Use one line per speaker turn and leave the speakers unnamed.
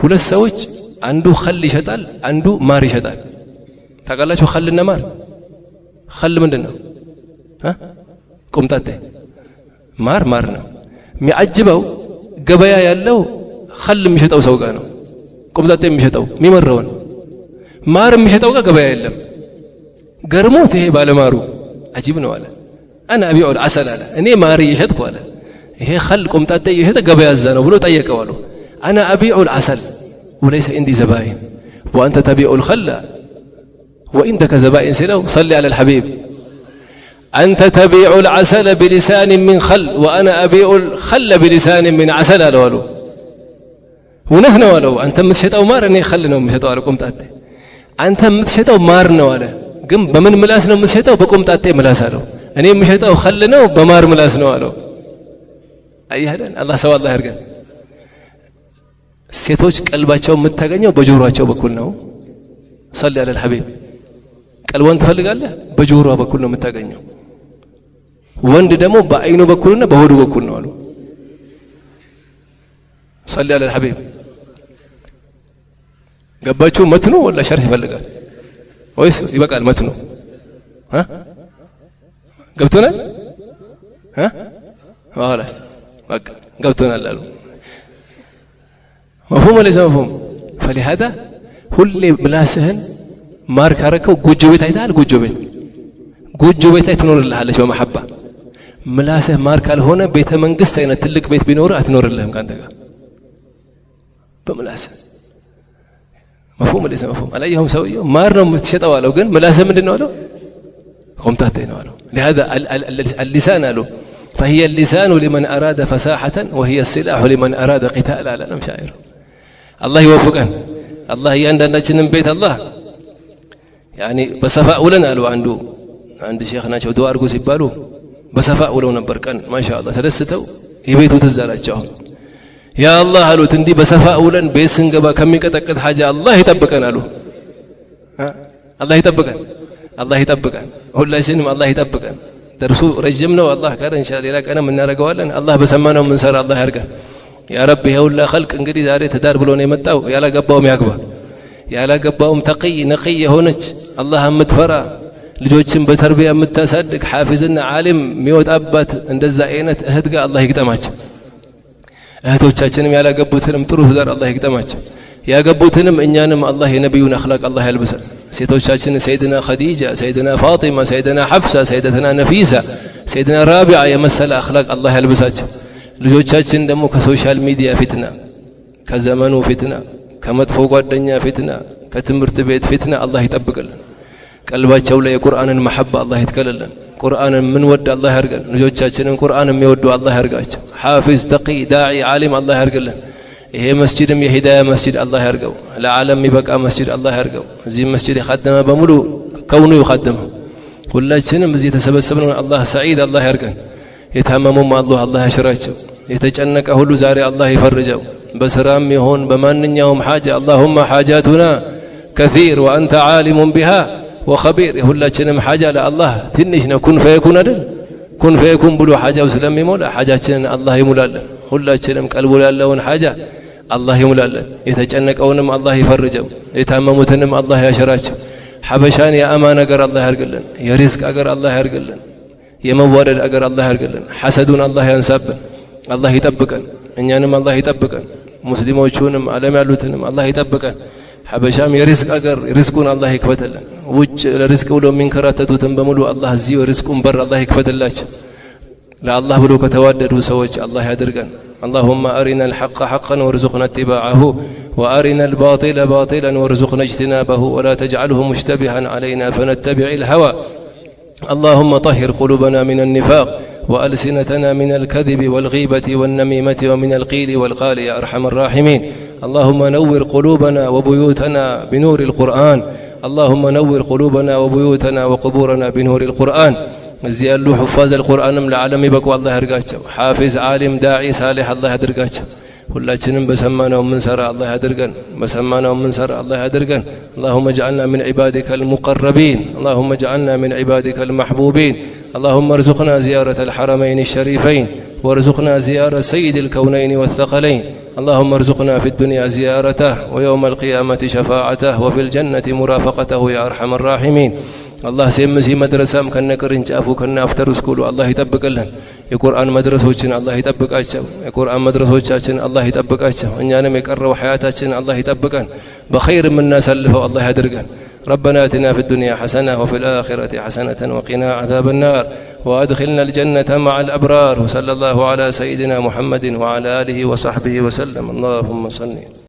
ሁለት ሰዎች አንዱ ኸል ይሸጣል አንዱ ማር ይሸጣል ታውቃላችሁ ኸልና ማር ኸል ምንድነው ቆምጣጤ ማር ነው የሚያጅበው ገበያ ያለው ኸል የሚሸጠው ሰው ጋር ነው ቆምጣጤ የሚሸጠው የሚመረውን ማር የሚሸጠው ጋር ገበያ የለም ገርሞት ይሄ ባለማሩ አጂብ ነው አለ انا ابيع العسل አለ እኔ ማር እየሸጥኩ አለ ይሄ ኸል ቆምጣጤ እየሸጠ ገበያ ያዛ ነው ብሎ ጠየቀው አሉ انا ابيع العسل وليس عندي زبائن وانت تبيع الخل وعندك زبائن سلو صلي على الحبيب انت تبيع العسل بلسان من خل وانا ابيع الخل بلسان من عسل قالوا ونحن ولو انت متشطው ማር እኔ ኸል ነው የምሸጠው አለ ቆምጣጤ አንተ የምትሸጠው ማር ነው አለ ግን በምን ምላስ ነው የምትሸጠው በቆምጣጤ ምላስ አለው እኔ የምሸጠው ኸል ነው በማር ምላስ ነው አለው አይያለን አላህ ሰው አላህ ያርገን ሴቶች ቀልባቸው የምታገኘው በጆሮአቸው በኩል ነው صلي على الحبيب ቀልቧን ትፈልጋለህ በጆሮዋ በኩል ነው የምታገኘው ወንድ ደግሞ በአይኑ በኩልና በሆዱ በኩል ነው አሉ صلي على الحبيب ገባችሁ መትኑ ወላ ሸርህ ይፈልጋል ወይስ ይበቃል መትኑ ገብቶናል خلاص በቃ ገብቶናል አሉ مفهوم ولا مفهوم فلهذا ሁሌ ምላስህን ማር ካረከው ጎጆ ቤት አይታል ጎጆ ቤት አይትኖርልሃለች በመሐባ ምላስህ ማር ካልሆነ ቤተ መንግስት አይነት ትልቅ ቤት ቢኖር አትኖርልህም ካንተ ጋር በምላስህ مفهوم ولا مفهوم عليهم سويوا ማር ነው የምትሸጠው አለው ግን ምላስህ ምንድነው አለው ቆምጣጤ ነው አለው لهذا اللسان አለው فهي اللسان لمن أراد فساحة وهي السلاح لمن أراد قتال على المشاعر الله يوفقنا الله يندناچنن بيت الله يعني بصفاء ولنا قالوا عند شيخنا شو دعاء ارغو ሲባሉ በሰፋ ውለው ነበር ቀን ማሻአላህ ተደስተው የቤቱ ተዛላቸው ያ አላህ አሉት እንዲህ በሰፋ ውለን ቤት ስንገባ ከሚቀጠቅጥ ሐጃ አላህ ይጠብቀን አሉ አላህ ይጠብቀን ሁላችንም አላህ ይጠብቀን درس رجم ነው አላህ ካረ ኢንሻአላህ ሌላ ቀንም እናረጋዋለን አላህ በሰማነው ምን ሰራ አላህ ያርገን ያ ረብ ይሁላ خلق እንግዲህ ዛሬ ተዳር ብሎ ነው የመጣው ያላገባውም ያግባ ያላገባውም ተقي ነقي የሆነች አላህ የምትፈራ ልጆችን በተርቢያ የምታሳድግ ሐፊዝና ዓሊም የሚወጣባት እንደዛ አይነት እህት ጋር አላህ ይግጠማቸው እህቶቻችንም ያላገቡትንም ጥሩ ትዳር አላህ ይግጠማቸው ያገቡትንም እኛንም አላህ የነብዩን አኽላቅ አላህ ያልብሰን ሴቶቻችን ሰይድና ኸዲጃ ሰይድና ፋጢማ ሰይድና ሐፍሳ ሰይደተና ነፊሳ ሰይድና ራቢዓ የመሰለ አኽላቅ አላህ ያልብሳቸው ልጆቻችን ደግሞ ከሶሻል ሚዲያ ፊትና ከዘመኑ ፊትና ከመጥፎ ጓደኛ ፊትና ከትምህርት ቤት ፊትና አላህ ይጠብቅልን ቀልባቸው ላይ የቁርአንን መሐባ አላህ ይትከለልን ቁርአንን ምን ወድ አላህ ያርገን ልጆቻችንን ቁርአን የሚወዱ አላህ ያርጋቸው ሐፊዝ ተቂ ዳዒ ዓሊም አላህ ያርገልን ይሄ መስጂድም የሂዳያ መስጂድ አላህ ያርገው ለዓለም ይበቃ መስጂድ አላህ ያርገው እዚህ መስጂድ ይخدم በሙሉ ከውኑ ይخدم ሁላችንም እዚህ ተሰበሰብነው አላህ ሰዒድ አላህ ያርገን የታመሙም አላህ ያሽራቸው የተጨነቀ ሁሉ ዛሬ አላህ ይፈርጀው በስራም ይሁን በማንኛውም ሐጃ اللهم حاجاتنا كثير وانت عالم بها وخبير ሁላችንም ሐጃ ለአላህ ትንሽ ነው ኩን ፈየኩን አይደል ኩን ፈየኩን ብሎ ሐጃው ስለሚሞላ ሐጃችንን አላህ ይሙላልን ሁላችንም ቀልቡ ያለውን ሐጃ አላህ ይሙላልን የተጨነቀውንም አላህ ይፈርጀው የታመሙትንም አላህ ያሽራቸው ሐበሻን የአማን ነገር አላህ ያርግልን የሪዝቅ አገር አላህ ያርግልን የመዋደድ አገር አላህ ያርግልን ሐሰዱን አላህ ያንሳብን አላህ ይጠብቀን እኛንም አላህ ይጠብቀን ሙስሊሞቹንም ዓለም ያሉትንም አላህ ይጠብቀን ሐበሻም የሪዝቅ አገር ሪዝቁን አላህ ይክፈትልን ውጭ ለሪዝቅ ብሎ የሚንከራተቱትን በሙሉ አላህ እዚህ ሪዝቁን በር አላህ ይክፈትላቸው ለአላህ ብሎ ከተዋደዱ ሰዎች አላህ ያድርገን اللهم أرنا الحق حقا وارزقنا اتباعه وأرنا الباطل باطلا وارزقنا اجتنابه ولا تجعله مشتبها علينا فنتبع الهوى اللهم طهر قلوبنا من النفاق وألسنتنا من الكذب والغيبة والنميمة ومن القيل والقال يا أرحم الراحمين اللهم نور قلوبنا وبيوتنا بنور القرآن اللهم نور قلوبنا وبيوتنا وقبورنا بنور القرآن زيالو حفاظ القرآن لعالم يبقوا الله يرقاቸው حافظ عالم داعي صالح الله يدرقاቸው ሁላችንም በሰማነው ምን ሰራ አላህ ያድርገን በሰማነው ምን ሰራ አላህ ያድርገን اللهم اجعلنا من عبادك المقربين اللهم اجعلنا من عبادك المحبوبين اللهم ارزقنا زيارة الحرمين الشريفين وارزقنا زيارة سيد الكونين والثقلين اللهم ارزقنا في الدنيا زيارته ويوم القيامة شفاعته وفي الجنة مرافقته يا أرحم الراحمين. الله سيمسي مدرسام كنا كرنجافو كنا افتر سكولو الله يطبق لنا የቁርአን መድረሶችን አላህ ይጠብቃቸው። የቁርአን መድረሶቻችን አላህ ይጠብቃቸው። እኛንም የቀረው ሐያታችን አላህ ይጠብቀን። በኸይር የምናሳልፈው አላህ ያድርገን። ربنا آتنا في الدنيا حسنة وفي الآخرة حسنة وقنا عذاب النار وأدخلنا الجنة مع الأبرار. وصلى الله على سيدنا محمد وعلى آله وصحبه وسلم. اللهم صل